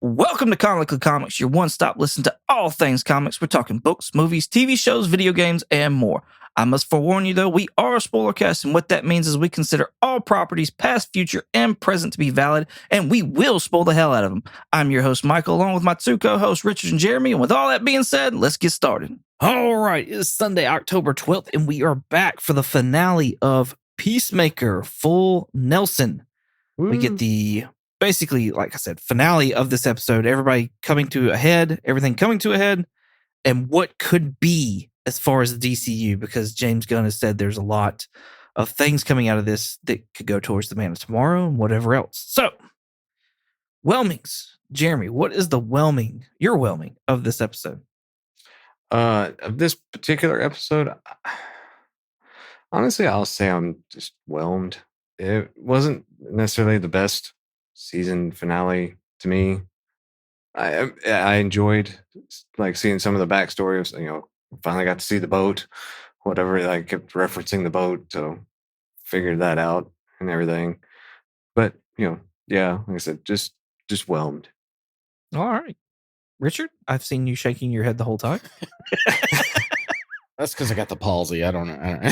Welcome to Comically Comics, your one-stop listen to all things comics. We're talking books, movies, TV shows, video games, and more. I must forewarn you, though, we are a spoiler cast, and what that means is we consider all properties, past, future, and present, to be valid, and we will spoil the hell out of them. I'm your host, Michael, along with my two co-hosts, Richard and Jeremy, and with all that being said, let's get started. All right, it's Sunday, October 12th, and we are back for the finale of Peacemaker, Full Nelson. We get the... basically, like I said, finale of this episode, everybody coming to a head, everything coming to a head, and what could be as far as the DCU, because James Gunn has said there's a lot of things coming out of this that could go towards the Man of Tomorrow and whatever else. So, whelmings. Jeremy, what is your whelming of this episode? Of this particular episode, honestly, I'll say I'm just whelmed. It wasn't necessarily the best season finale to me. I enjoyed like seeing some of the backstory of, finally got to see the boat, whatever. I kept referencing the boat, so figured that out and everything. But yeah, like I said, just whelmed. All right. Richard, I've seen you shaking your head the whole time. That's because I got the palsy. I don't know.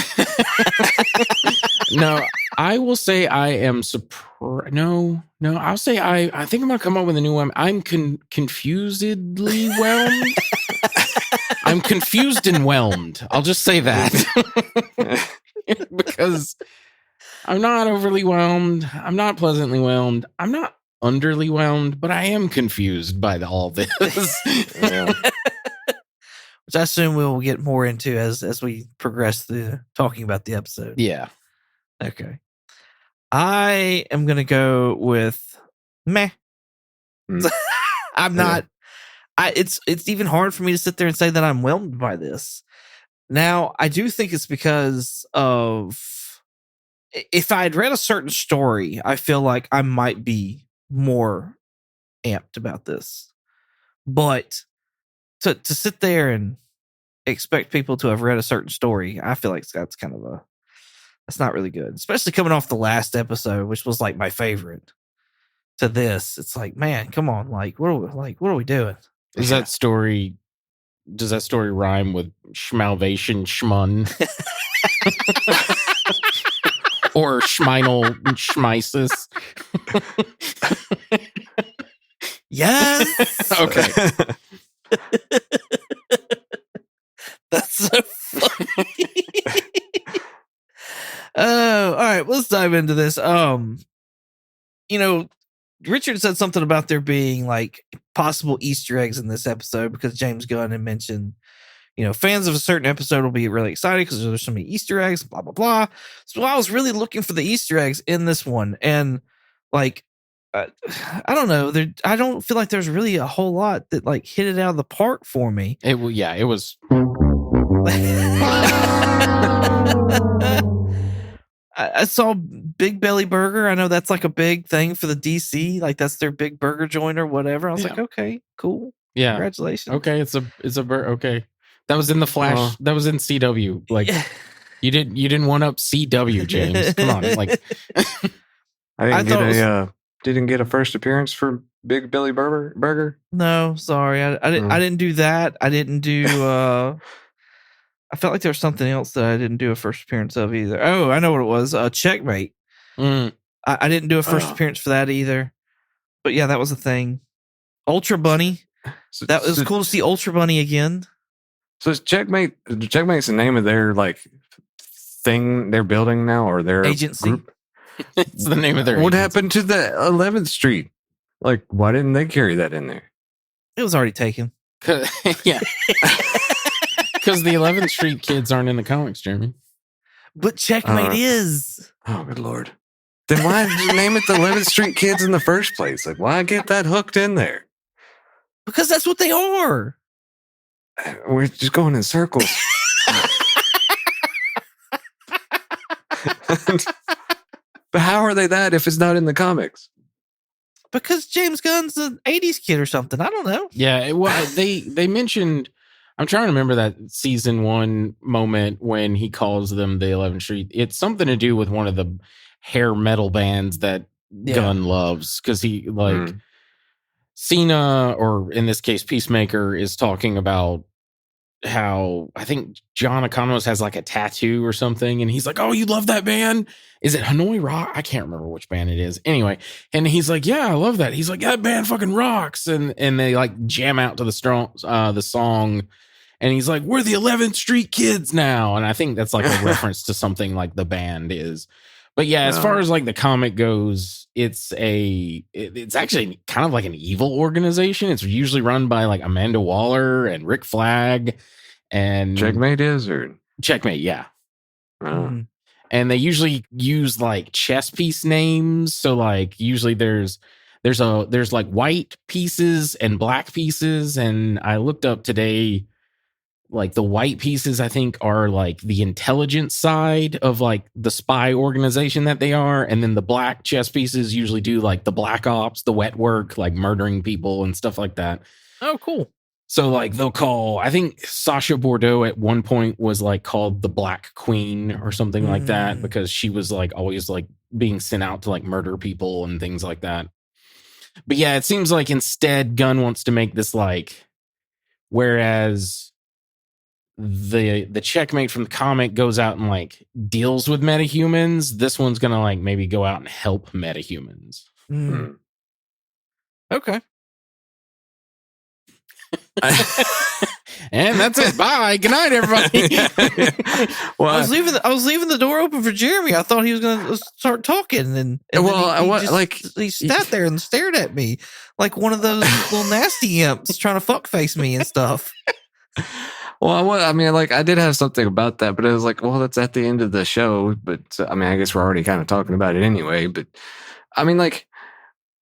No, I will say I am surprised. No, I'll say I think I'm going to come up with a new one. I'm confusedly whelmed. I'm confused and whelmed. I'll just say that. Because I'm not overly whelmed. I'm not pleasantly whelmed. I'm not underly whelmed, but I am confused by all this. Yeah. Which I assume we'll get more into as we progress through talking about the episode. Yeah. Okay. I am going to go with meh. I'm not. It's even hard for me to sit there and say that I'm whelmed by this. Now, I do think it's because of if I had read a certain story, I feel like I might be more amped about this. But to sit there and expect people to have read a certain story, I feel like that's kind of that's not really good, especially coming off the last episode, which was like my favorite. To this, it's like, man, come on, what are we doing? Does that story rhyme with schmalvation schmun? Or schmeinal schmeisis? Yes. Okay. That's so funny. Oh, all right. Let's dive into this. Richard said something about there being like possible Easter eggs in this episode because James Gunn had mentioned, fans of a certain episode will be really excited because there's so many Easter eggs, blah, blah, blah. So I was really looking for the Easter eggs in this one. And I don't know. I don't feel like there's really a whole lot that like hit it out of the park for me. It was. I saw Big Belly Burger. I know that's like a big thing for the DC. Like that's their big burger joint or whatever. I was like, okay, cool. Yeah. Congratulations. Okay. It's a okay. That was in the Flash. That was in CW. Like you didn't one up CW, James. Come on. Like I didn't get a first appearance for Big Belly Burger. No, sorry. I didn't do that. I didn't do I felt like there was something else that I didn't do a first appearance of either. Oh, I know what it was. Checkmate. I didn't do a first appearance for that either. But yeah, that was a thing. Ultra Bunny. It was cool to see Ultra Bunny again. So is Checkmate's the name of their like thing they're building now, or their agency? Group? It's the name of their What agency. happened to the 11th Street? Like, why didn't they carry that in there? It was already taken. Yeah. Because the 11th Street kids aren't in the comics, Jeremy. But Checkmate is. Oh, good Lord. Then why did you name it the 11th Street Kids in the first place? Like, why get that hooked in there? Because that's what they are. We're just going in circles. But how are they that if it's not in the comics? Because James Gunn's an 80s kid or something. I don't know. Yeah, they mentioned... I'm trying to remember that season 1 moment when he calls them the 11th Street. It's something to do with one of the hair metal bands that Gunn loves, because he Cena, or in this case, Peacemaker, is talking about how I think John Economos has like a tattoo or something, and he's like, "Oh, you love that band? Is it Hanoi Rock? I can't remember which band it is." Anyway, and he's like, "Yeah, I love that." He's like, "That band fucking rocks," and they like jam out to the song, and he's like, "We're the 11th Street Kids now," and I think that's like a reference to something like the band is. But yeah, as far as like the comic goes, it's actually kind of like an evil organization. It's usually run by like Amanda Waller and Rick Flag and Checkmate is, or Checkmate, yeah. Mhm. And they usually use like chess piece names. So like usually there's like white pieces and black pieces. And I looked up today, like the white pieces, I think, are like the intelligence side of like the spy organization that they are. And then the black chess pieces usually do like the black ops, the wet work, like murdering people and stuff like that. Oh, cool. So like they'll call, I think Sasha Bordeaux at one point was like called the Black Queen or something like that, because she was like always like being sent out to like murder people and things like that. But yeah, it seems like instead Gunn wants to make this like, whereas the Checkmate from the comic goes out and like deals with metahumans, this one's gonna like maybe go out and help metahumans. Okay. And that's it. Bye. Good night, everybody. Well, I was leaving the door open for Jeremy. I thought he was going to start talking, and he sat there and stared at me like one of those little nasty imps trying to fuck face me and stuff. Well, I mean, like, I did have something about that, but it was like, well, that's at the end of the show. But I mean, I guess we're already kind of talking about it anyway. But I mean, like,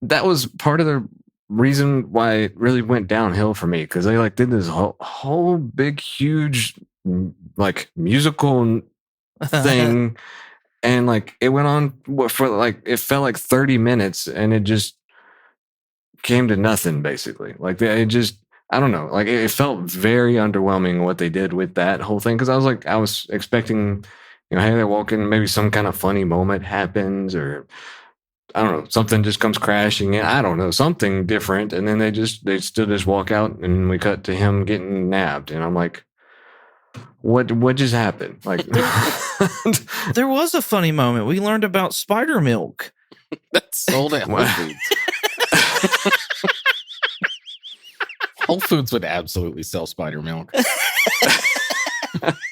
that was part of the reason why it really went downhill for me, because they like did this whole big, huge, like musical thing, and like it went on for like it felt like 30 minutes, and it just came to nothing basically. Like it just. I don't know. Like it felt very underwhelming what they did with that whole thing. Cause I was expecting, you know, hey, they're walking, maybe some kind of funny moment happens, or I don't know, something just comes crashing in. I don't know, something different. And then they still just walk out, and we cut to him getting nabbed. And I'm like, what just happened? Like there was a funny moment. We learned about spider milk. That's sold at Whole Foods. Whole Foods would absolutely sell spider milk.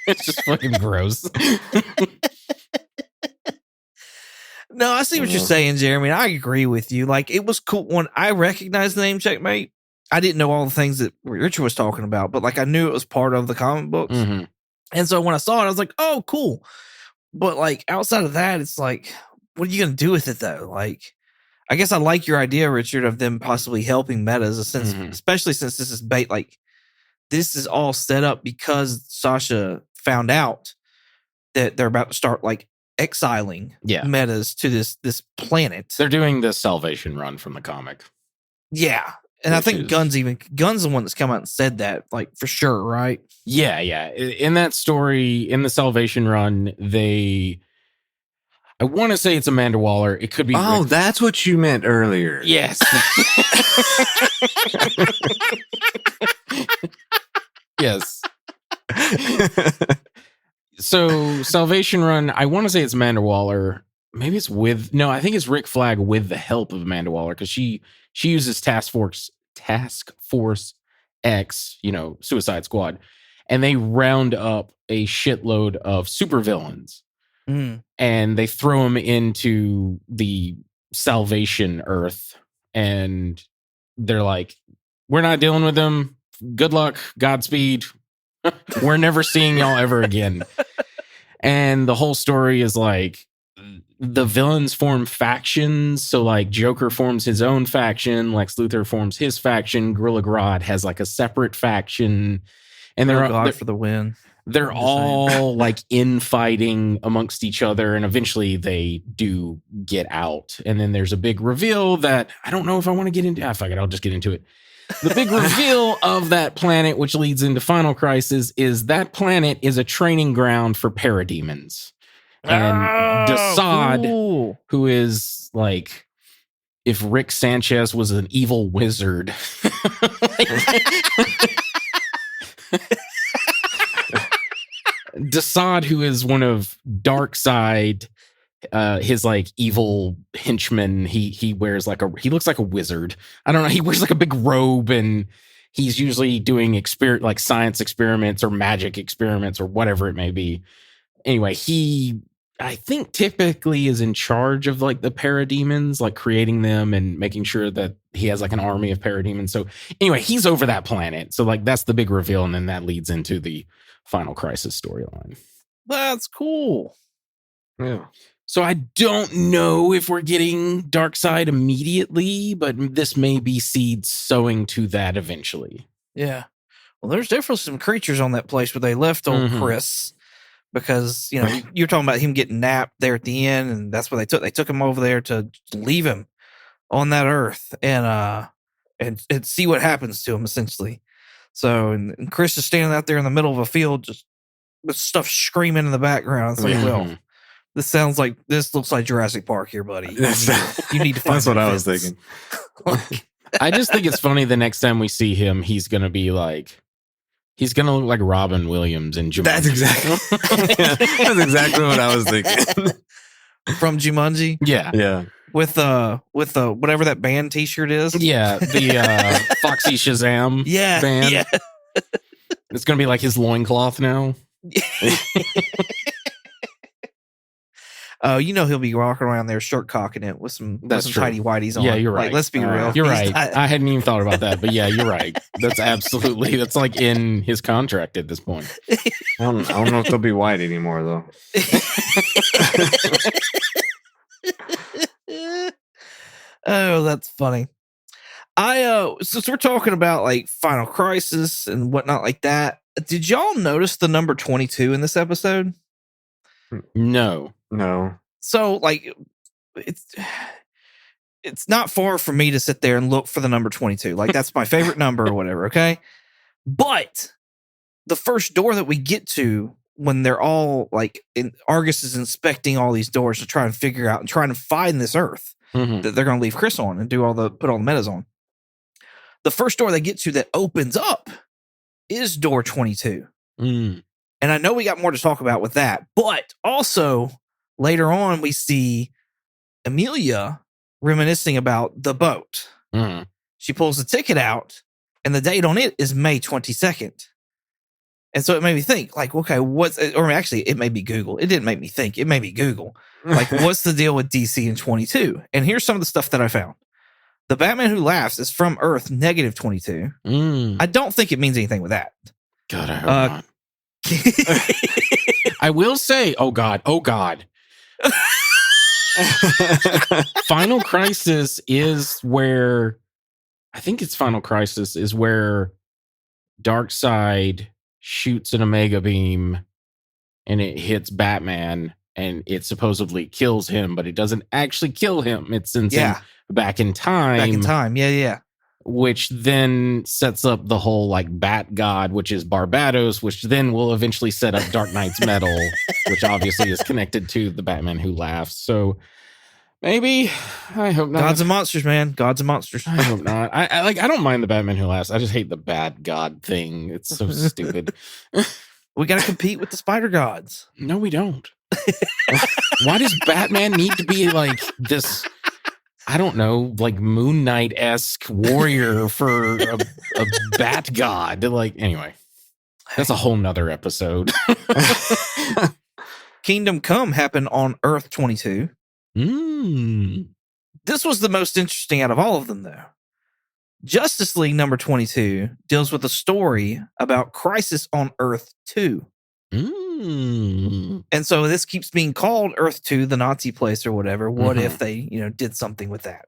It's just fucking gross. No, I see what you're saying, Jeremy. I agree with you. Like, it was cool when I recognized the name Checkmate. I didn't know all the things that Richard was talking about, but like I knew it was part of the comic books. Mm-hmm. And so when I saw it, I was like, oh, cool. But like outside of that, it's like, what are you going to do with it though? Like, I guess I like your idea, Richard, of them possibly helping metas, especially since this is bait. Like, this is all set up because Sasha found out that they're about to start like exiling metas to this planet. They're doing the Salvation run from the comic. Yeah. And I think Gunn's the one that's come out and said that, like, for sure, right? Yeah. In that story, in the Salvation run, I want to say it's Amanda Waller. It could be. Oh, that's what you meant earlier. Yes. Yes. So Salvation Run, I want to say it's Amanda Waller. Maybe it's I think it's Rick Flag with the help of Amanda Waller, because she uses Task Force X, you know, Suicide Squad, and they round up a shitload of supervillains. And they throw them into the Salvation Earth, and they're like, we're not dealing with them. Good luck. Godspeed. We're never seeing y'all ever again. And the whole story is like the villains form factions. So like Joker forms his own faction. Lex Luthor forms his faction. Gorilla Grodd has like a separate faction. And they're for the win. They're all like infighting amongst each other, and eventually they do get out. And then there's a big reveal that I don't know if I want to get into. Fuck it, I'll just get into it. The big reveal of that planet, which leads into Final Crisis, is that planet is a training ground for parademons. And Desaad, who is like if Rick Sanchez was an evil wizard. Desaad, who is one of Darkseid, his like evil henchman, he wears he looks like a wizard. I don't know. He wears like a big robe, and he's usually doing like science experiments or magic experiments or whatever it may be. Anyway, I think typically is in charge of like the parademons, like creating them and making sure that he has like an army of parademons. So anyway, he's over that planet. So like that's the big reveal, and then that leads into the Final Crisis storyline. That's cool. Yeah. So I don't know if we're getting Darkseid immediately, but this may be seeds sowing to that eventually. Yeah. Well, there's definitely some creatures on that place where they left old Chris, because you're talking about him getting napped there at the end, and that's what they took him over there to leave him on that earth and see what happens to him essentially. So and Chris is standing out there in the middle of a field just with stuff screaming in the background. It's like, well, this looks like Jurassic Park here, buddy. You need to find That's what I was thinking. I just think it's funny the next time we see him, he's going to look like Robin Williams in Jumanji. That's exactly what I was thinking. From Jumanji? Yeah. With whatever that band t-shirt is. Yeah, the Foxy Shazam band. Yeah. It's going to be like his loincloth now. Oh, he'll be walking around there shirt cocking it with some tidy whities on. Yeah, you're right. Like, let's be real. You're right. I hadn't even thought about that, but yeah, you're right. That's like in his contract at this point. I don't know if they'll be white anymore though. Oh, that's funny. Since we're talking about like Final Crisis and whatnot like that, did y'all notice the number 22 in this episode? No. So like it's not far for me to sit there and look for the number 22. Like that's my favorite number or whatever, okay? But the first door that we get to when they're all like Argus is inspecting all these doors to try and figure out and trying to find this Earth that they're going to leave Chris on and put all the metas on. The first door they get to that opens up is door 22. And I know we got more to talk about with that, but also later on we see Amelia reminiscing about the boat. She pulls the ticket out and the date on it is May 22nd. And so it made me think, like, okay, it made me Google. It didn't make me think. It made me Google. Like, what's the deal with DC and 22? And here's some of the stuff that I found. The Batman Who Laughs is from Earth -22. I don't think it means anything with that. God, I hope not. I will say, oh God. Final Crisis is where, I think it's Final Crisis is where Darkseid shoots an Omega beam and it hits Batman and it supposedly kills him, but it doesn't actually kill him. It sends him back in time. Yeah. Which then sets up the whole like Bat God, which is Barbados, which then will eventually set up Dark Knight's Metal, which obviously is connected to the Batman Who Laughs. So maybe, I hope not. Gods and monsters, man. Gods and monsters. I hope not. I don't mind the Batman Who Laughs. I just hate the Bat God thing. It's so stupid. We got to compete with the spider gods. No, we don't. Why does Batman need to be like this? I don't know, like Moon Knight-esque warrior for a bat god. Like, anyway, that's a whole nother episode. Kingdom Come happened on Earth 22. This was the most interesting out of all of them, though. Justice League number 22 deals with a story about Crisis on Earth 2. And so this keeps being called Earth 2, the Nazi place or whatever. What if they, did something with that?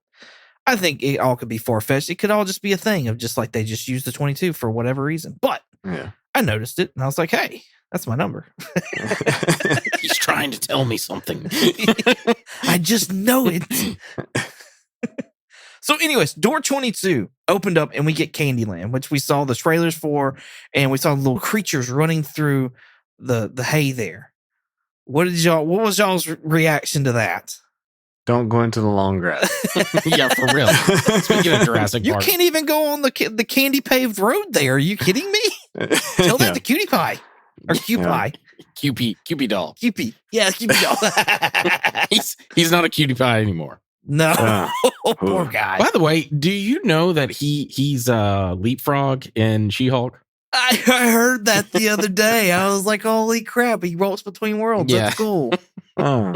I think it all could be far-fetched. It could all just be a thing of just like they just used the 22 for whatever reason. But I noticed it and I was like, hey, that's my number. He's trying to tell me something. I just know it. So anyways, door 22 opened up and we get Candyland, which we saw the trailers for, and we saw little creatures running through the hay there. What was y'all's reaction to that? Don't go into the long grass. Yeah, for real. Speaking of Jurassic You Park. can't even go on the candy paved road there. Are you kidding me? Tell that to Cutie Pie. Or Cutie Pie. Cupid doll. Cupid. Yeah, Cupid doll. He's not a cutie pie anymore. No. Poor guy. By the way, do you know that he's Leapfrog in She-Hulk? I heard that the other day. I was like, holy crap, he rolls between worlds. Yeah. That's cool. Oh,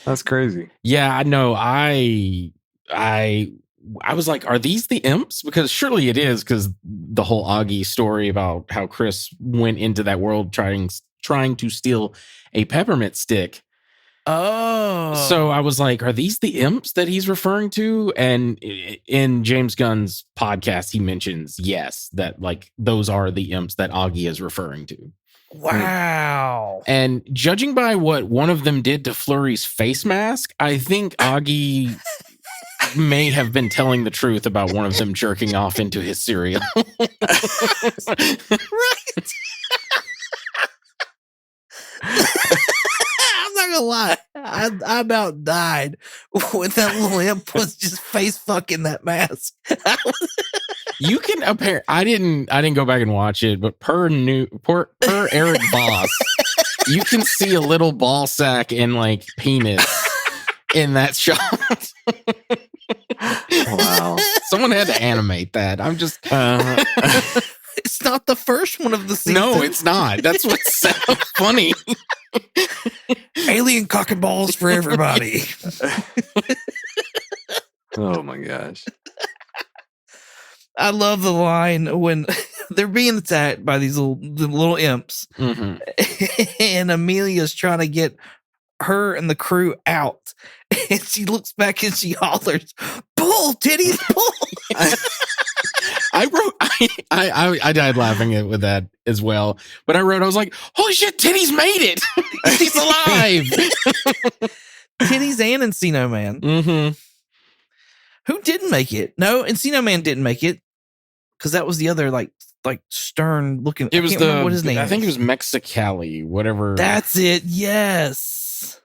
that's crazy. Yeah, I know. I was like, are these the imps? Because surely it is, because the whole Augie story about how Chris went into that world trying to steal a peppermint stick. Oh. So I was like, are these the imps that he's referring to? And in James Gunn's podcast, he mentions, yes, that like those are the imps that Augie is referring to. Wow. And judging by what one of them did to Flurry's face mask, I think Augie may have been telling the truth about one of them jerking off into his cereal. Right. I'm not gonna lie. I about died when that little imp was just face fucking that mask. You can I didn't go back and watch it, but per Eric Voss, you can see a little ball sack and like penis in that shot. Wow. Someone had to animate that. I'm just It's not the first one of the season. no, it's not. That's what's so funny. Alien cock and balls for everybody. Oh my gosh. I love the line when they're being attacked by these little imps, Mm-hmm. and Amelia's trying to get her and the crew out, and she looks back and she hollers, "Pull, titties, pull!" I died laughing with that as well. But I was like, holy shit, Titties made it. He's alive. Titties and Encino Man. Mm-hmm. Who didn't make it? No, Encino Man didn't make it, because that was the other like stern looking. It was I can't remember what his name. I think it is. was Mexicali, whatever. That's it. Yes.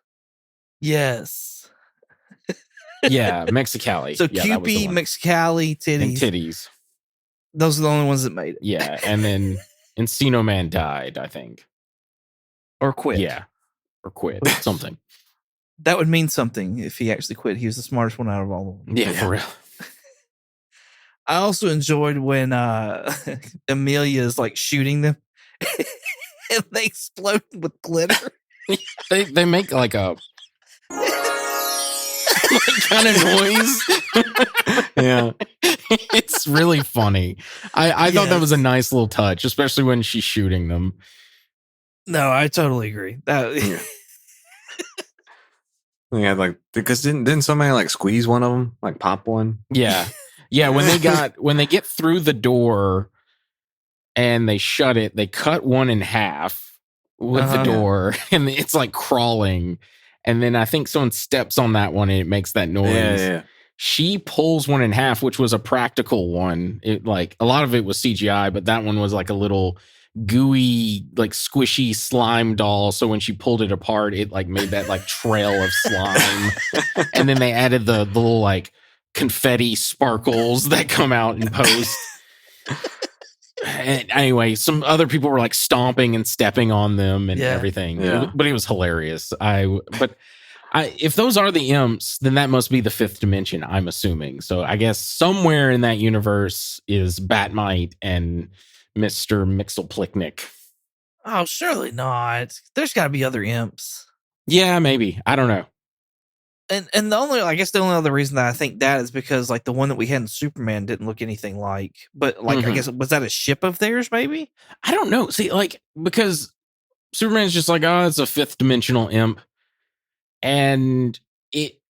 Yes. Yeah, Mexicali. So yeah, that was the Cupid, one. Mexicali, And titties. Titties. Those are the only ones that made it. Yeah, and then Encino Man died, I think. Or quit. Yeah, or quit, something. That would mean something if he actually quit. He was the smartest one out of all of them. Yeah, for real. I also enjoyed when Amelia is like shooting them and they explode with glitter. They make like a kind of noise. Yeah. It's really funny. I thought that was a nice little touch, especially when she's shooting them. No, I totally agree. That, Yeah. They had like, because didn't somebody like squeeze one of them, like pop one? Yeah. Yeah, when they get through the door and they shut it, they cut one in half with the door and it's like crawling. And then I think someone steps on that one and it makes that noise. Yeah. She pulls one in half, which was a practical one. It like a lot of it was CGI, but that one was like a little gooey, like squishy slime doll. So when she pulled it apart, it like made that like trail of slime. And then they added the little like confetti sparkles that come out in post. And anyway, some other people were like stomping and stepping on them and everything. Yeah. But it was hilarious. If those are the imps, then that must be the fifth dimension, I'm assuming. So I guess somewhere in that universe is Batmite and Mr. Mixelplicknick. oh, surely not. There's got to be other imps. Yeah, maybe. I don't know. And the only other reason that I think that is because like the one that we had in Superman didn't look anything like, but like I guess was that a ship of theirs? Maybe I don't know. See, like because Superman's just like, oh, it's a fifth dimensional imp, and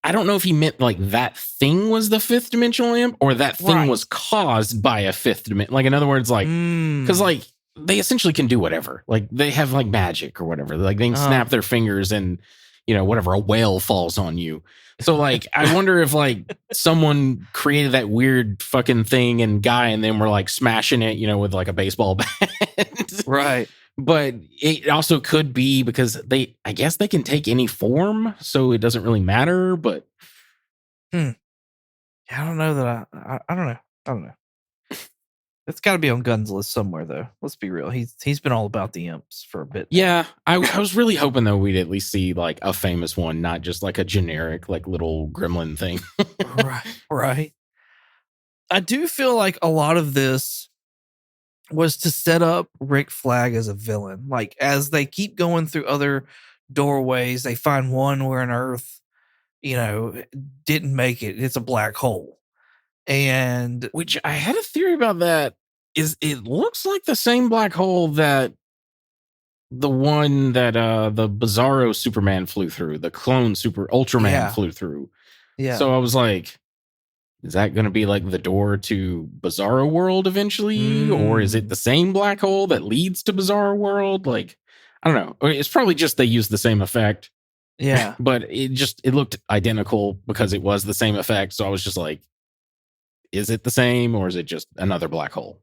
I don't know if he meant like that thing was the fifth dimensional imp or that thing was caused by a fifth dimension. Like in other words, like because like they essentially can do whatever. Like they have like magic or whatever. Like they can snap their fingers and whatever, a whale falls on you. So like, I wonder if like someone created that weird fucking thing and guy and then were like smashing it, with like a baseball bat. right. But it also could be because I guess they can take any form, so it doesn't really matter. But I don't know that I don't know. I don't know. It's got to be on Gunn's list somewhere, though. Let's be real. He's been all about the imps for a bit. yeah, I was really hoping though we'd at least see like a famous one, not just like a generic like little gremlin thing. Right. I do feel like a lot of this was to set up Rick Flag as a villain. Like as they keep going through other doorways, they find one where an Earth, didn't make it. It's a black hole. And Which I had a theory about that. Is it looks like the same black hole that the one that the Bizarro Superman flew through, the clone Ultraman flew through. Yeah. So I was like, is that going to be like the door to Bizarro World eventually? Or is it the same black hole that leads to Bizarro World? Like, I don't know. It's probably just they used the same effect. Yeah. But it looked identical because it was the same effect. So I was just like, is it the same or is it just another black hole?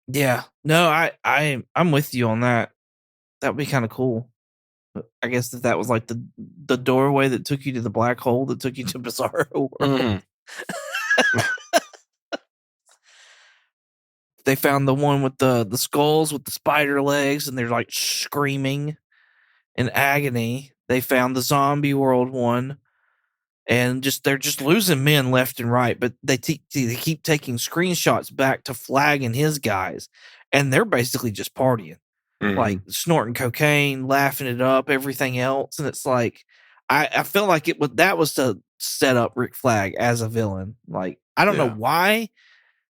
Yeah. No, I'm with you on that. That would be kind of cool. But I guess that was like the doorway that took you to the black hole that took you to Bizarro World. Mm-hmm. They found the one with the skulls with the spider legs, and they're like screaming in agony. They found the zombie world one, and they're just losing men left and right. But they keep taking screenshots back to Flag and his guys, and they're basically just partying, like snorting cocaine, laughing it up, everything else. And it's like I feel like that was to set up Rick Flag as a villain. Like I don't know why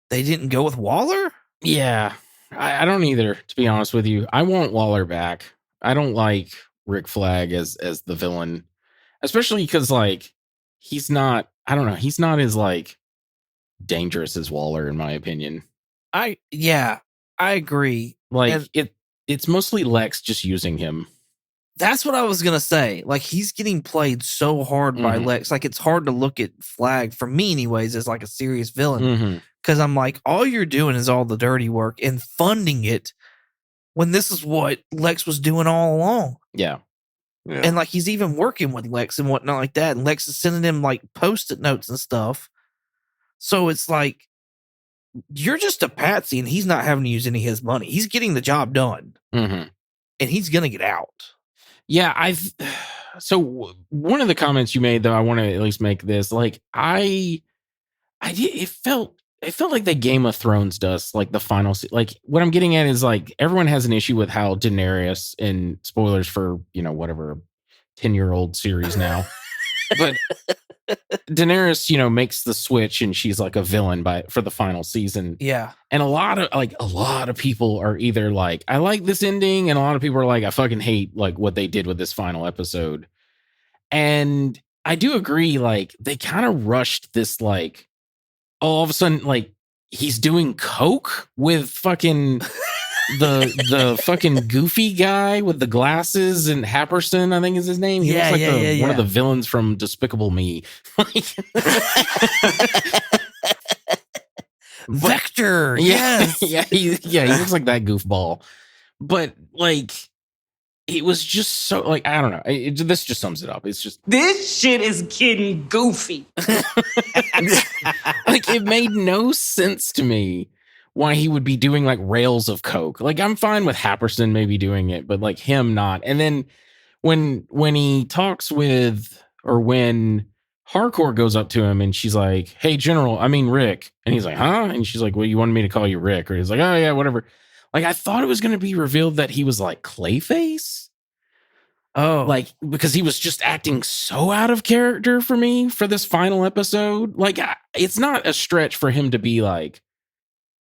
they didn't go with Waller. Yeah, I don't either, to be honest with you. I want Waller back. I don't like Rick Flag as the villain, especially because like he's not as like dangerous as Waller in my opinion. I agree. Like it's mostly Lex just using him. That's what I was gonna say. Like he's getting played so hard by Lex. Like it's hard to look at Flag, for me anyways, as like a serious villain. Because I'm like, all you're doing is all the dirty work and funding it when this is what Lex was doing all along. Yeah. And like he's even working with Lex and whatnot like that. And Lex is sending him like post-it notes and stuff. So it's like you're just a patsy and he's not having to use any of his money. He's getting the job done. And he's gonna get out. Yeah, so one of the comments you made though, I want to at least make this. Like it felt like the Game of Thrones does, like the final. Like what I'm getting at is like everyone has an issue with how Daenerys, and spoilers for whatever 10-year-old series now, but Daenerys makes the switch and she's like a villain for the final season. Yeah, and a lot of people are either like I like this ending, and a lot of people are like I fucking hate like what they did with this final episode. And I do agree, like they kind of rushed this like. All of a sudden, like he's doing coke with fucking the fucking goofy guy with the glasses, and Happerson, I think is his name. He looks like one of the villains from Despicable Me. Vector, yes, he looks like that goofball. But like, it was just so like I don't know. This just sums it up. It's just this shit is getting goofy. Like it made no sense to me why he would be doing like rails of coke. Like I'm fine with Happerson maybe doing it, but like him not. And then when he talks with, or when Harcourt goes up to him and she's like, "Hey, General, I mean Rick," and he's like, "Huh?" And she's like, "Well, you wanted me to call you Rick," or he's like, "Oh yeah, whatever." Like I thought it was going to be revealed that he was like Clayface. Oh, like because he was just acting so out of character for me for this final episode. Like it's not a stretch for him to be like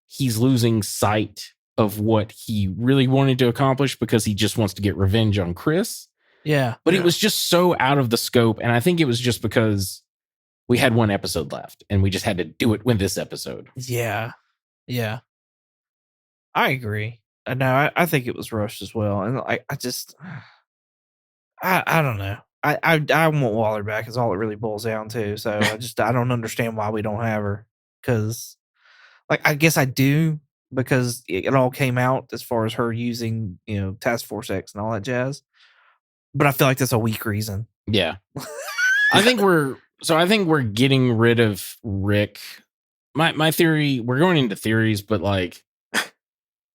he's losing sight of what he really wanted to accomplish because he just wants to get revenge on Chris. Yeah, but it was just so out of the scope, and I think it was just because we had one episode left and we just had to do it with this episode. Yeah. I agree. No, I think it was rushed as well, and I don't know. I want Waller back is all it really boils down to. So I don't understand why we don't have her, because like I guess I do, because it all came out as far as her using, Task Force X and all that jazz. But I feel like that's a weak reason. Yeah. I think we're getting rid of Rick. My theory, we're going into theories, but like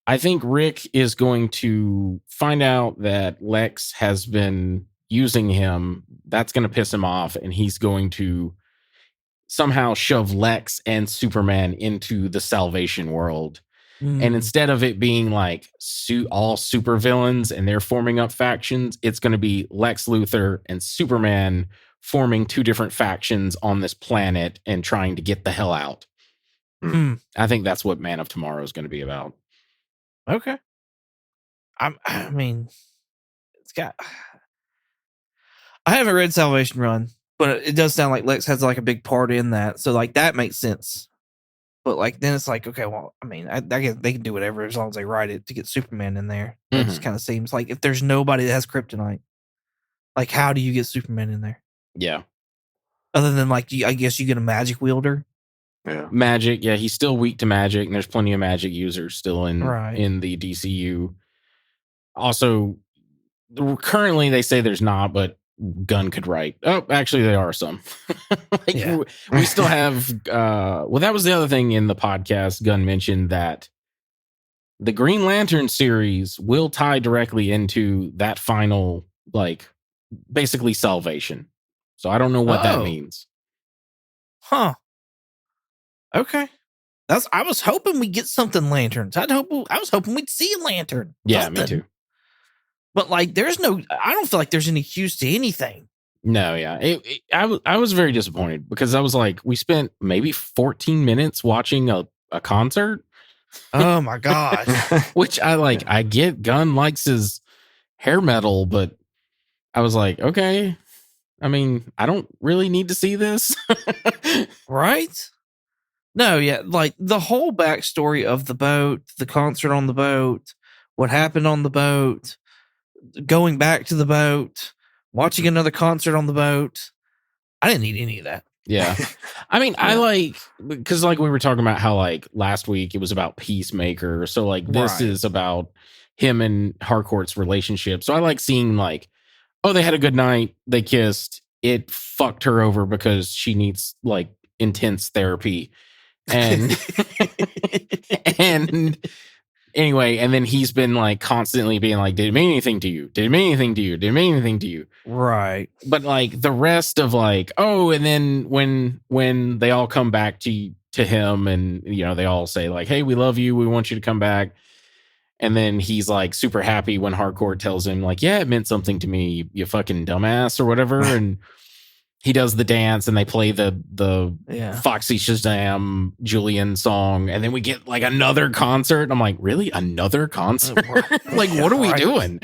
I think Rick is going to find out that Lex has been using him. That's going to piss him off, and he's going to somehow shove Lex and Superman into the Salvation world. And instead of it being like all super villains and they're forming up factions, it's going to be Lex Luthor and Superman forming two different factions on this planet and trying to get the hell out. I think that's what Man of Tomorrow is going to be about. Okay. I mean, it's got. I haven't read Salvation Run, but it does sound like Lex has like a big part in that, so like that makes sense. But like then it's like, okay, well, I mean, I guess they can do whatever as long as they write it to get Superman in there. It just kind of seems like if there's nobody that has kryptonite, like how do you get Superman in there? Yeah. Other than like, I guess you get a magic wielder. Yeah. Magic. Yeah, he's still weak to magic, and there's plenty of magic users still in the DCU. Also, currently they say there's not, but Gunn could write. Oh, actually, there are some. We still have. Well, that was the other thing in the podcast. Gunn mentioned that the Green Lantern series will tie directly into that final, like, basically salvation. So I don't know what that means. Huh. Okay. I was hoping we'd get something Lanterns. I was hoping we'd see a Lantern. Yeah, something. Me too. But like, I don't feel like there's any cues to anything. No, yeah. I was very disappointed because I was like, we spent maybe 14 minutes watching a concert. Oh my gosh. Which I like. I get Gunn likes his hair metal, but I was like, okay. I mean, I don't really need to see this. Right? No, yeah. Like the whole backstory of the boat, the concert on the boat, what happened on the boat, going back to the boat, watching another concert on the boat. I didn't need any of that. Yeah. I mean, I like, because like we were talking about how like last week it was about Peacemaker. So like this is about him and Harcourt's relationship. So I like seeing like, oh, they had a good night. They kissed. It fucked her over because she needs like intense therapy. And, and anyway, and then he's been like constantly being like, did it mean anything to you? Did it mean anything to you? Did it mean anything to you? Right. But like the rest of like, oh, and then when they all come back to him and, you know, they all say like, hey, we love you. We want you to come back. And then he's like super happy when Harcourt tells him like, yeah, it meant something to me, you fucking dumbass or whatever. And he does the dance and they play the Foxy Shazam Julian song. And then we get like another concert. I'm like, really? Another concert? Like, what are we doing?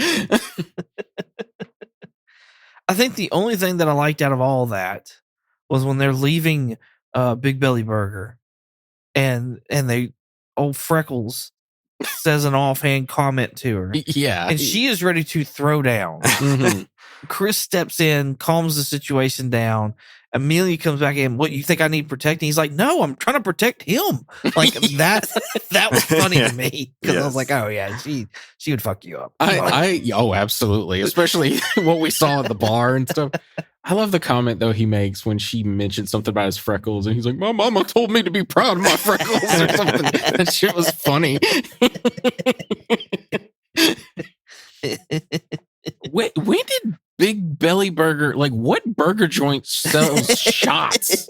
I think the only thing that I liked out of all that was when they're leaving Big Belly Burger and they old Freckles says an offhand comment to her. Yeah. And she is ready to throw down. Mm-hmm. Chris steps in, calms the situation down. Amelia comes back in. What, you think I need protecting? He's like, no, I'm trying to protect him. Like that was funny to me because I was like, oh yeah, she would fuck you up. Oh, absolutely. Especially what we saw at the bar and stuff. I love the comment though he makes when she mentioned something about his freckles and he's like, my mama told me to be proud of my freckles or something. That shit was funny. When did Big Belly Burger, like what burger joint sells shots?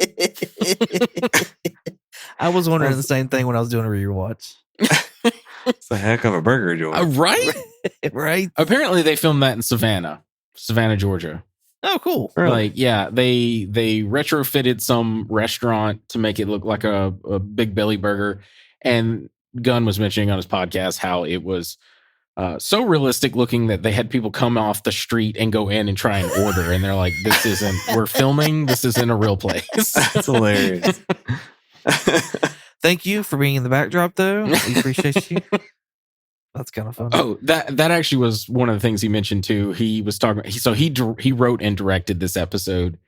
I was wondering the same thing when I was doing a rewatch. It's a heck of a burger joint. Right? Right? Apparently they filmed that in Savannah, Georgia. Oh, cool. Really? Like, yeah, they retrofitted some restaurant to make it look like a Big Belly Burger. And Gunn was mentioning on his podcast how it was so realistic looking that they had people come off the street and go in and try and order. And they're like, we're filming. This isn't a real place. That's hilarious. Thank you for being in the backdrop, though. We appreciate you. That's kind of fun. Oh, that actually was one of the things he mentioned too. He was talking. He wrote and directed this episode,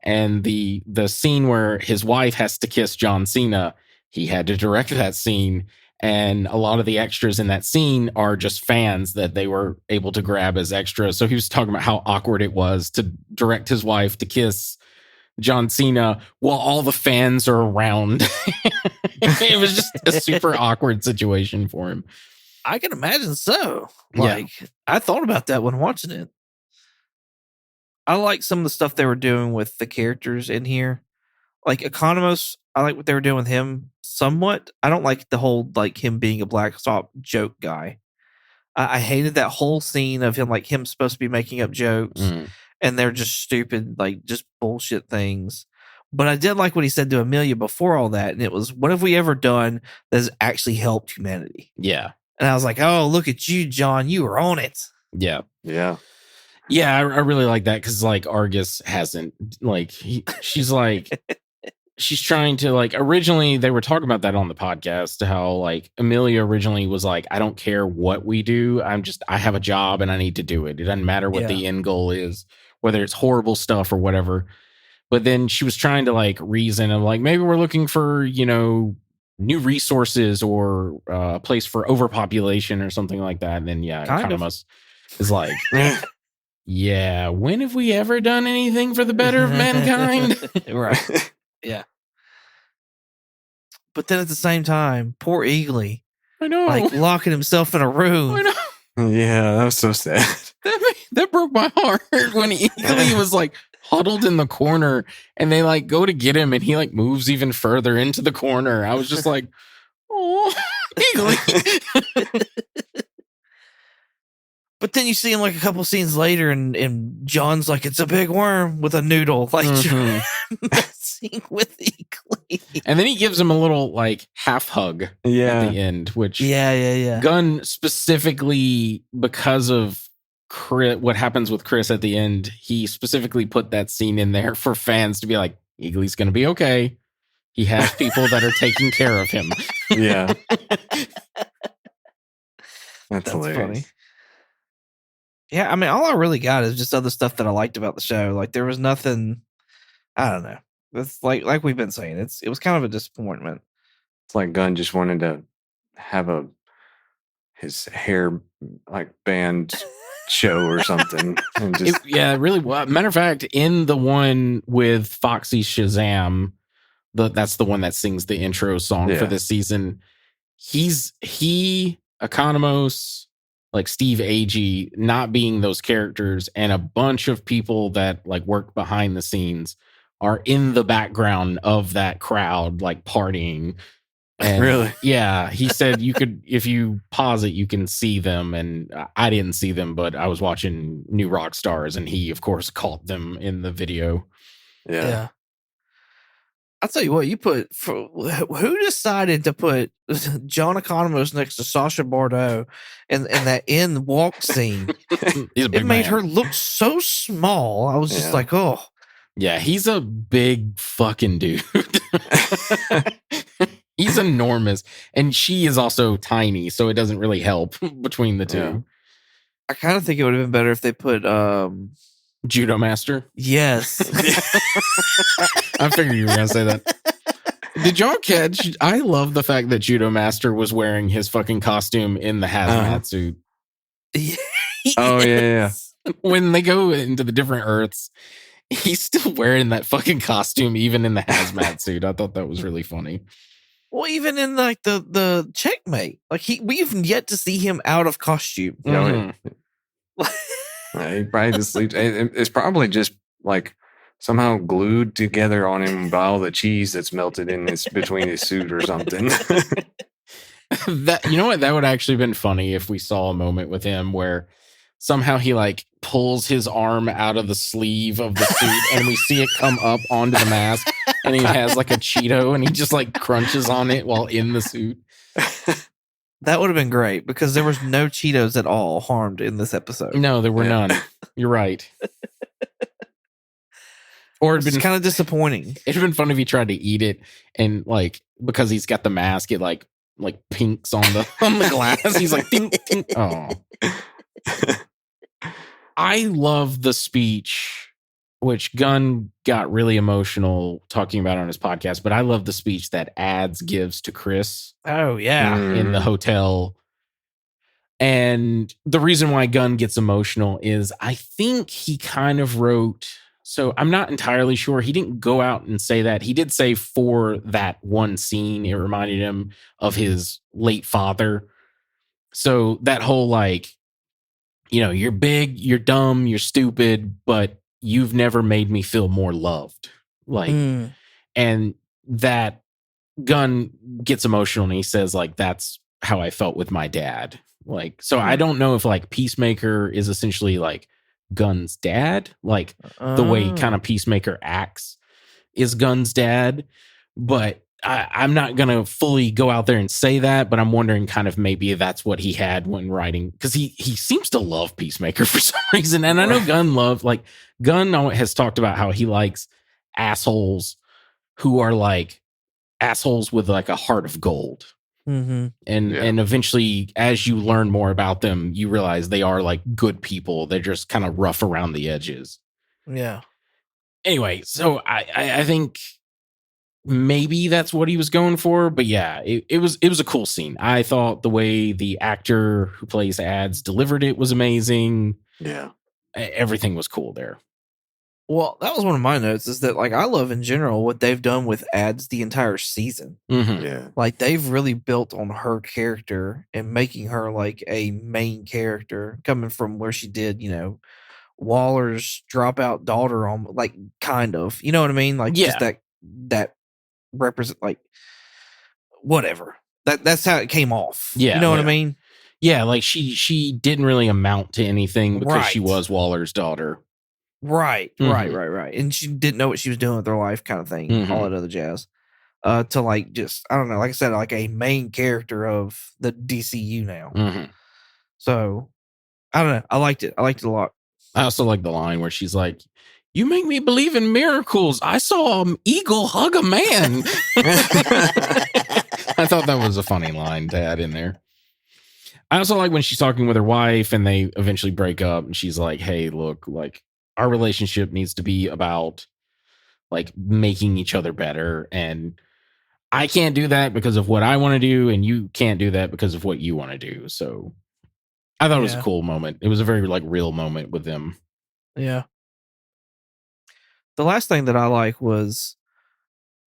and the scene where his wife has to kiss John Cena, he had to direct that scene. And a lot of the extras in that scene are just fans that they were able to grab as extras. So he was talking about how awkward it was to direct his wife to kiss John Cena while all the fans are around. It was just a super awkward situation for him. I can imagine so. Yeah. Like, I thought about that when watching it. I like some of the stuff they were doing with the characters in here. Like Economos, I like what they were doing with him somewhat. I don't like the whole like him being a black stop joke guy. I hated that whole scene of him supposed to be making up jokes and they're just stupid, like just bullshit things. But I did like what he said to Amelia before all that, and it was, "What have we ever done that has actually helped humanity?" Yeah. And I was like, "Oh, look at you, John. You were on it." Yeah. Yeah. Yeah, I really like that because like Argus hasn't like she's like she's trying to like originally they were talking about that on the podcast how like Amelia originally was like, I don't care what we do, I have a job and I need to do it. It doesn't matter what the end goal is, whether it's horrible stuff or whatever. But then she was trying to like reason of like maybe we're looking for, you know, new resources or a place for overpopulation or something like that. And then Economos is like yeah, when have we ever done anything for the better of mankind? Right. Yeah. But then at the same time, poor Eagly, I know. like locking himself in a room. I know. Yeah, that was so sad. That broke my heart when Eagly was like huddled in the corner and they like go to get him and he like moves even further into the corner. I was just like, oh, Eagly. But then you see him like a couple scenes later, and John's like, "It's a big worm with a noodle," like messing with Eagly. And then he gives him a little like half hug at the end, which Gunn specifically because of Chris, what happens with Chris at the end, he specifically put that scene in there for fans to be like, Eagly's going to be okay. He has people that are taking care of him. Yeah. That's hilarious. Funny. Yeah, I mean, all I really got is just other stuff that I liked about the show. Like, there was nothing, I don't know. It's like we've been saying, it was kind of a disappointment. It's like Gunn just wanted to have his hair like band show or something. And just it really was. Matter of fact, in the one with Foxy Shazam, that's the one that sings the intro song for this season. He Economos, like Steve Agee, not being those characters, and a bunch of people that like work behind the scenes are in the background of that crowd, like partying. And really? Yeah. He said you could, if you pause it, you can see them. And I didn't see them, but I was watching New Rock Stars and he, of course, caught them in the video. Yeah. I'll tell you what, who decided to put John Economos next to Sacha Bardot in that end walk scene? It made her look so small. I was just like, oh. Yeah, he's a big fucking dude. He's enormous. And she is also tiny, so it doesn't really help between the two. Yeah. I kind of think it would have been better if they put Judo Master. Yes. I figured you were going to say that. Did y'all catch? I love the fact that Judo Master was wearing his fucking costume in the hazmat suit. Yes. Oh, yeah. When they go into the different Earths, he's still wearing that fucking costume, even in the hazmat suit. I thought that was really funny. Well, even in like the checkmate, like we've yet to see him out of costume. He probably just sleeps. It's probably just like somehow glued together on him by all the cheese that's melted in between his suit or something. That, you know what? That would actually have been funny if we saw a moment with him where somehow he like pulls his arm out of the sleeve of the suit and we see it come up onto the mask and he has like a Cheeto and he just like crunches on it while in the suit. That would have been great because there was no Cheetos at all harmed in this episode. No, there were none. You're right. Or it'd been kind of disappointing. It'd been fun if he tried to eat it and like because he's got the mask, it like pinks on the glass. He's like, tink, tink. Oh. I love the speech which Gunn got really emotional talking about on his podcast, but I love the speech that Ads gives to Chris Oh yeah. in the hotel. And the reason why Gunn gets emotional is I think he kind of wrote, so I'm not entirely sure. He didn't go out and say that. He did say for that one scene, it reminded him of his late father. So that whole like, you're big, you're dumb, you're stupid, but you've never made me feel more loved. Like, and that Gunn gets emotional and he says, like, that's how I felt with my dad. Like, so I don't know if like Peacemaker is essentially like Gunn's dad, like the way kind of Peacemaker acts is Gunn's dad, but I'm not going to fully go out there and say that, but I'm wondering kind of maybe that's what he had when writing, because he seems to love Peacemaker for some reason. And I know Gunn has talked about how he likes assholes who are like assholes with like a heart of gold. And eventually, as you learn more about them, you realize they are like good people. They're just kind of rough around the edges. Yeah. Anyway, so I think maybe that's what he was going for, but yeah, it was a cool scene. I thought the way the actor who plays Ads delivered it was amazing. Yeah, everything was cool there. Well, that was one of my notes, is that like I love in general what they've done with Ads the entire season. yeah. Like they've really built on her character and making her like a main character, coming from where she did, Waller's dropout daughter, on like kind of, you know what I mean? Like just that represent like whatever. That's how it came off. Yeah, you know what I mean? Yeah, like she didn't really amount to anything because she Right. was Waller's daughter. Right. And she didn't know what she was doing with her life, kind of thing, all that other jazz. To like just, I don't know, like I said, like a main character of the DCU now. So I don't know. I liked it. I liked it a lot. I also like the line where she's like, "You make me believe in miracles. I saw an eagle hug a man." I thought that was a funny line to add in there. I also like when she's talking with her wife and they eventually break up and she's like, "Hey, look, like our relationship needs to be about like making each other better. And I can't do that because of what I want to do. And you can't do that because of what you want to do." So I thought it was a cool moment. It was a very like real moment with them. Yeah. The last thing that I like was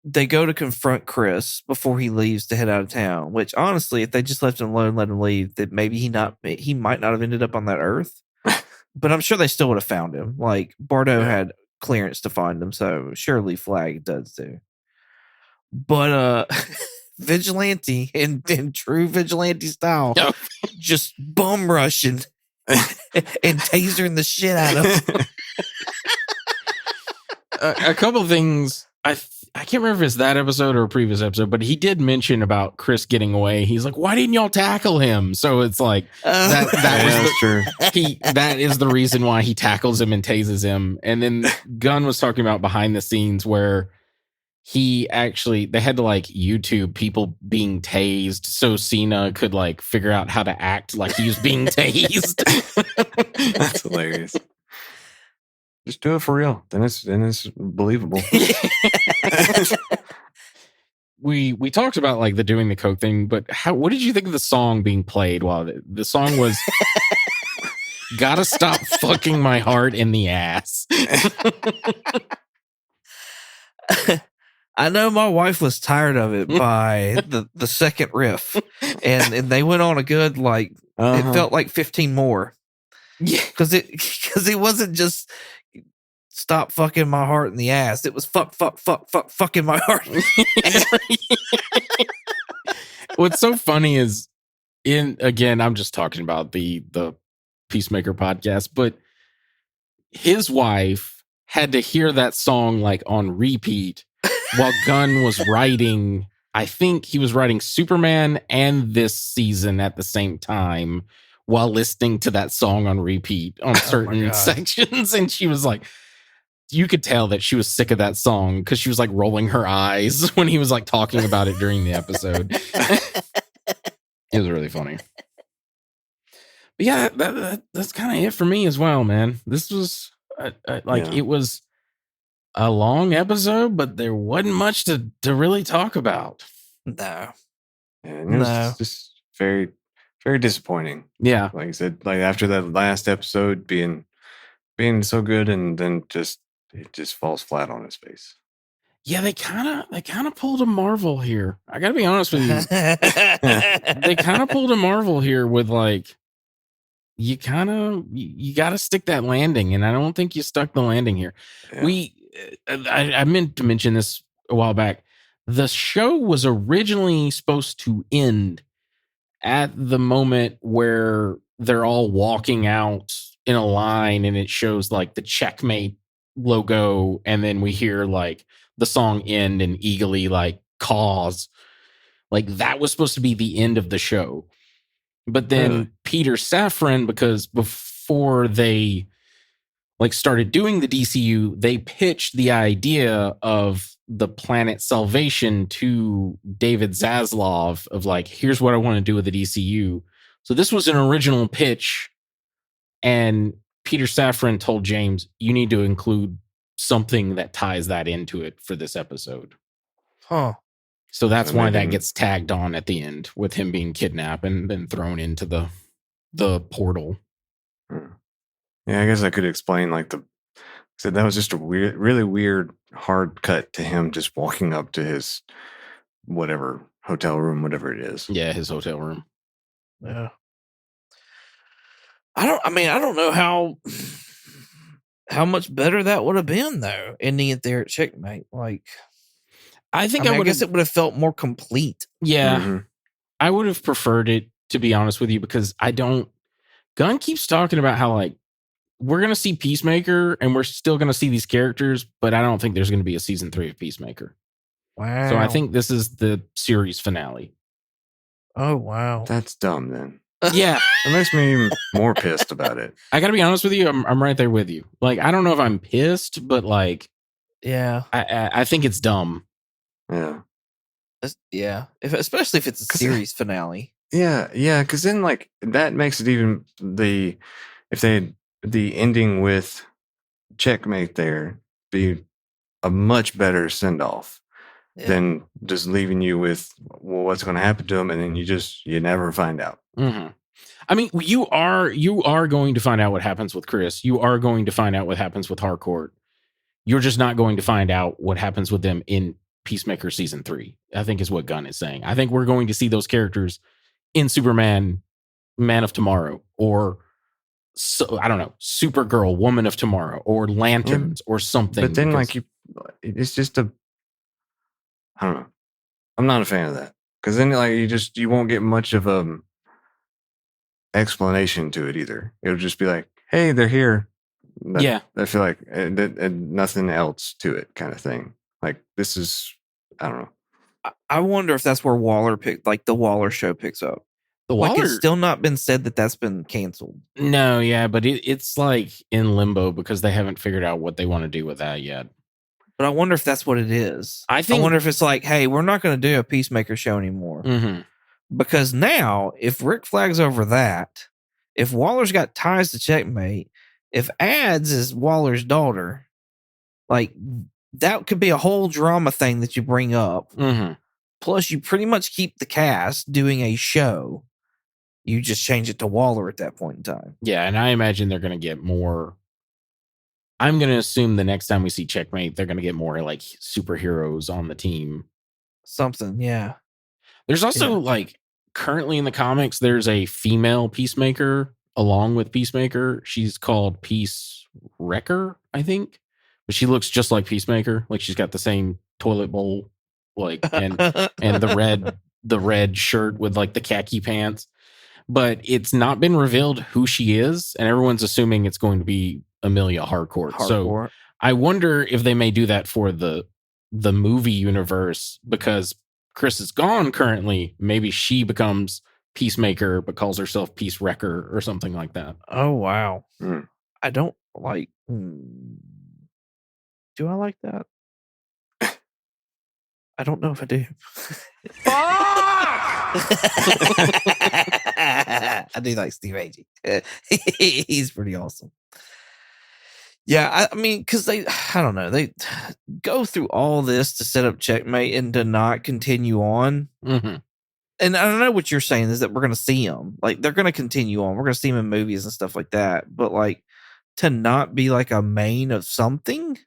they go to confront Chris before he leaves to head out of town, which honestly, if they just left him alone, let him leave, that maybe he might not have ended up on that earth. But I'm sure they still would have found him. Like Bardo had clearance to find him, so surely Flag does too. But Vigilante in true Vigilante style, just bum rushing and tasering the shit out of him. A couple of things. I can't remember if it's that episode or a previous episode, but he did mention about Chris getting away. He's like, "Why didn't y'all tackle him?" So it's like that true. That is the reason why he tackles him and tases him. And then Gunn was talking about behind the scenes where they had to like YouTube people being tased so Cena could like figure out how to act like he was being tased. That's hilarious. Just do it for real. Then it's believable. We talked about like the doing the coke thing, but what did you think of the song being played while the song was "Gotta Stop Fucking My Heart in the Ass"? I know my wife was tired of it by the second riff, and they went on a good like it felt like 15 more. Yeah, because it wasn't just "stop fucking my heart in the ass." It was fuck fucking my heart. What's so funny is again, I'm just talking about the Peacemaker podcast, but his wife had to hear that song like on repeat while Gunn was writing. I think he was writing Superman and this season at the same time while listening to that song on repeat on certain sections. And she was like, you could tell that she was sick of that song because she was like rolling her eyes when he was like talking about it during the episode. It was really funny. But yeah, that's kind of it for me as well, man. This was it was a long episode, but there wasn't much to really talk about. No. And it was just very, very disappointing. Yeah. Like I said, like after that last episode being so good, and then it just falls flat on its face. Yeah, they kind of pulled a Marvel here. I gotta be honest with you. They kind of pulled a Marvel here with like, you gotta stick that landing, and I don't think you stuck the landing here. Yeah. I meant to mention this a while back. The show was originally supposed to end at the moment where they're all walking out in a line, and it shows like the checkmate logo, and then we hear like the song end and eagerly like cause. Like that was supposed to be the end of the show. But then Peter Safran, because before they like started doing the DCU, they pitched the idea of the planet Salvation to David Zaslav of like, here's what I want to do with the DCU. So this was an original pitch, and Peter Safran told James, you need to include something that ties that into it for this episode. Huh. So that's why that gets tagged on at the end with him being kidnapped and then thrown into the portal. Yeah, I guess I could explain like so that was just a really weird hard cut to him just walking up to his whatever hotel room, whatever it is. Yeah, his hotel room. Yeah. I don't know how much better that would have been though, ending it there at Checkmate. Like, I guess it would have felt more complete. Yeah. Mm-hmm. I would have preferred it, to be honest with you, because Gunn keeps talking about how like we're going to see Peacemaker and we're still going to see these characters, but I don't think there's going to be a season 3 of Peacemaker. Wow. So I think this is the series finale. Oh, wow. That's dumb then. Yeah. It makes me even more pissed about it. I got to be honest with you. I'm right there with you. Like, I don't know if I'm pissed, but like, yeah, I think it's dumb. Yeah. Yeah. Especially if it's a series finale. Yeah. Yeah. Cause then like that makes it even if they had the ending with Checkmate there be a much better send off than just leaving you with what's going to happen to him. And then you never find out. Mm-hmm. I mean, you are going to find out what happens with Chris. You are going to find out what happens with Harcourt. You're just not going to find out what happens with them in Peacemaker season 3, I think is what Gunn is saying. I think we're going to see those characters in Superman, Man of Tomorrow, or I don't know, Supergirl, Woman of Tomorrow, or Lanterns, or something. But then it's just I don't know. I'm not a fan of that. Because then like you won't get much of a explanation to it either. It'll just be like, hey, they're here. I feel like and nothing else to it kind of thing. Like this is, I don't know. I wonder if that's where the Waller show picks up. It's still not been said that that's been canceled. No, yeah, but it's like in limbo because they haven't figured out what they want to do with that yet. But I wonder if that's what it is. I wonder if it's like, hey, we're not going to do a Peacemaker show anymore. Mm-hmm. Because now, if Rick flags over that, if Waller's got ties to Checkmate, if Ads is Waller's daughter, like that could be a whole drama thing that you bring up. Mm-hmm. Plus, you pretty much keep the cast doing a show. You just change it to Waller at that point in time. Yeah, and I imagine they're going to get more. I'm going to assume the next time we see Checkmate, they're going to get more like superheroes on the team. Something, yeah. There's also like currently in the comics, there's a female Peacemaker along with Peacemaker. She's called Peace Wrecker, I think. But she looks just like Peacemaker. Like she's got the same toilet bowl, like and the red shirt with like the khaki pants. But it's not been revealed who she is, and everyone's assuming it's going to be Amelia Harcourt. So I wonder if they may do that for the movie universe because Chris is gone currently. Maybe she becomes Peacemaker but calls herself Peace Wrecker or something like that. Oh, wow. I don't like... Do I like that? I don't know if I do. I do like Steve Agee. He's pretty awesome. Yeah, I mean, because I don't know, they go through all this to set up Checkmate and to not continue on. Mm-hmm. And I don't know what you're saying is that we're going to see them. Like, they're going to continue on. We're going to see them in movies and stuff like that. But, like, to not be, like, a main of something,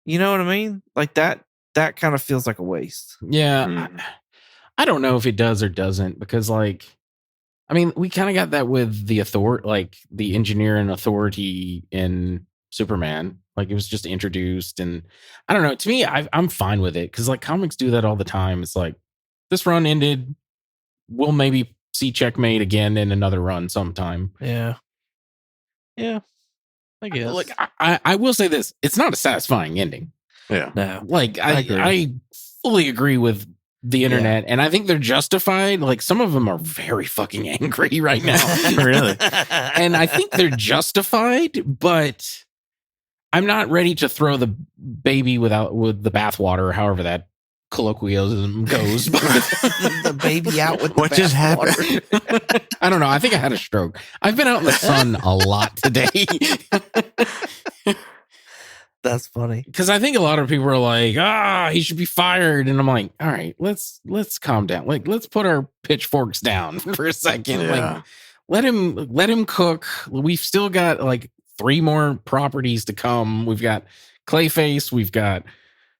you know what I mean? Like, that kind of feels like a waste. Yeah. I don't know if it does or doesn't because, like, I mean, we kind of got that with the authority, like the engineer and authority in Superman. Like, it was just introduced, and I don't know. To me, I'm fine with it because, like, comics do that all the time. It's like, this run ended. We'll maybe see Checkmate again in another run sometime. Yeah. Yeah. I guess. Like, I will say this: it's not a satisfying ending. Yeah. No. Like, agree. I fully agree with the internet, and I think they're justified. Like, some of them are very fucking angry right now. Really? And I think they're justified, but I'm not ready to throw the baby with the bathwater, however that colloquialism goes. The baby out with What the just bathwater. happened? I don't know. I think I had a stroke. I've been out in the sun a lot today. That's funny. Because I think a lot of people are like, he should be fired. And I'm like, all right, let's calm down. Like, let's put our pitchforks down for a second. Yeah. Like, let him cook. We've still got like 3 more properties to come. We've got Clayface, we've got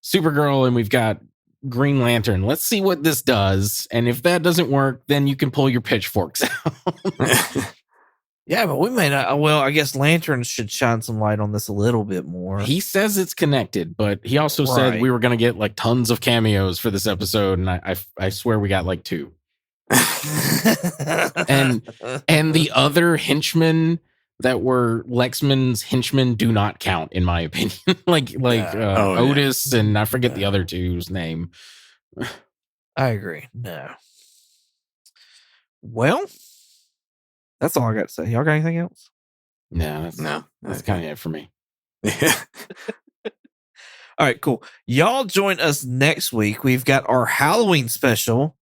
Supergirl, and we've got Green Lantern. Let's see what this does. And if that doesn't work, then you can pull your pitchforks out. Yeah, but we may not. Well, I guess Lantern should shine some light on this a little bit more. He says it's connected, but he also said Right. we were going to get like tons of cameos for this episode. And I swear we got like 2. And the other henchmen that were Lexman's henchmen do not count, in my opinion. like Otis and I forget the other two's name. I agree. No. Well, that's all I got to say. Y'all got anything else? No, that's kind of it for me. Yeah. All right, cool. Y'all join us next week. We've got our Halloween special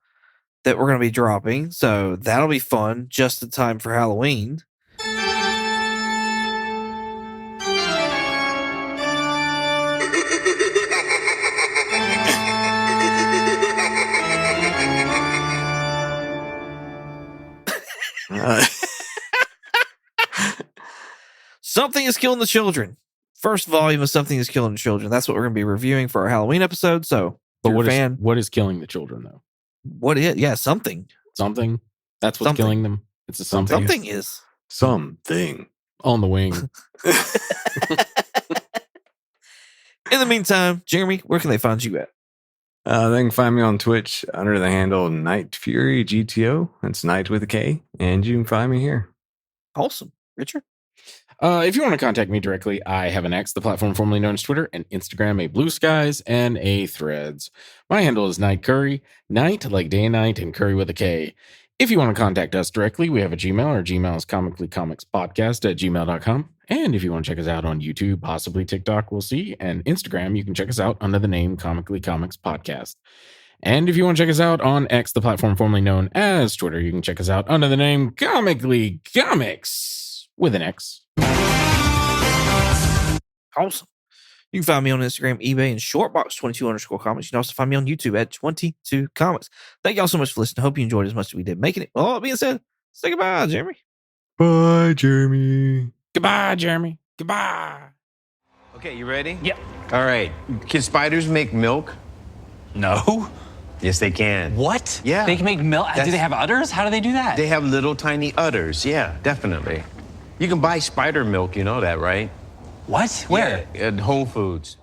that we're going to be dropping. So that'll be fun. Just in time for Halloween. Something is Killing the Children. First volume of Something is Killing the Children. That's what we're going to be reviewing for our Halloween episode. So, But fan, what is killing the children, though? what is? Yeah, something. Something? That's what's Something. killing them? It's a something. Something is. Something. On the wing. In the meantime, Jeremy, where can they find you at? They can find me on Twitch under the handle Night Fury GTO. That's Night with a K. And you can find me here. Awesome. Richard? If you want to contact me directly, I have an X, the platform formerly known as Twitter, and Instagram, a Blue Skies, and a Threads. My handle is Night Curry, Night like day and night, and Curry with a K. If you want to contact us directly, we have a Gmail. Our Gmail is comicallycomicspodcast@gmail.com. And if you want to check us out on YouTube, possibly TikTok, we'll see, and Instagram, you can check us out under the name Comically Comics Podcast. And if you want to check us out on X, the platform formerly known as Twitter, you can check us out under the name Comically Comics with an X. Awesome. You can find me on Instagram, eBay, and Shortbox22_comics. You can also find me on YouTube at 22 Comics. Thank y'all so much for listening. Hope you enjoyed as much as we did making it. Well, all that being said, say goodbye, Jeremy. Bye, Jeremy. Goodbye, Jeremy. Goodbye. Okay, you ready? Yep. All right. Can spiders make milk? No. Yes, they can. What? Yeah. They can make milk? Do That's- they have udders? How do they do that? They have little tiny udders. Yeah, definitely. You can buy spider milk, you know that, right? What? Where? Yeah, at Whole Foods.